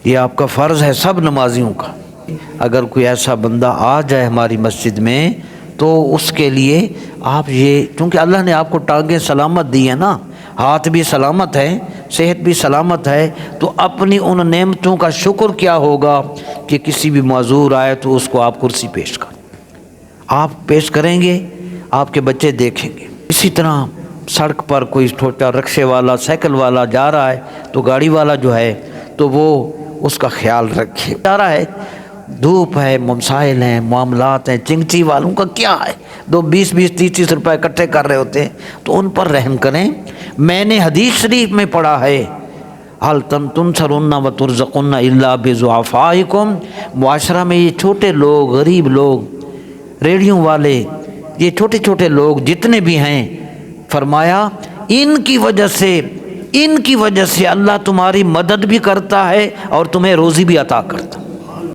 یہ آپ کا فرض ہے سب نمازیوں کا۔ اگر کوئی ایسا بندہ آ جائے ہماری مسجد میں تو اس کے لیے آپ یہ، چونکہ اللہ نے آپ کو ٹانگیں سلامت دی ہیں نا، ہاتھ بھی سلامت ہے، صحت بھی سلامت ہے، تو اپنی ان نعمتوں کا شکر کیا ہوگا کہ کسی بھی معذور آئے تو اس کو آپ کرسی پیش کریں، آپ پیش کریں گے، آپ کے بچے دیکھیں گے۔ اسی طرح سڑک پر کوئی چھوٹا رکشے والا، سائیکل والا جا رہا ہے تو گاڑی والا جو ہے تو وہ اس کا خیال رکھے، جا رہا ہے، دھوپ ہے، مسائل ہیں، معاملات ہیں، چنگچی والوں کا کیا ہے، 20-20 30-30 روپے اکٹھے کر رہے ہوتے ہیں، تو ان پر رحم کریں۔ میں نے حدیث شریف میں پڑھا ہے حل تنصرن وترزقن الا بضعفائکم، معاشرہ میں یہ چھوٹے لوگ، غریب لوگ، ریڑھیوں والے، یہ چھوٹے چھوٹے لوگ جتنے بھی ہیں، فرمایا ان کی وجہ سے اللہ تمہاری مدد بھی کرتا ہے اور تمہیں روزی بھی عطا کرتا ہے۔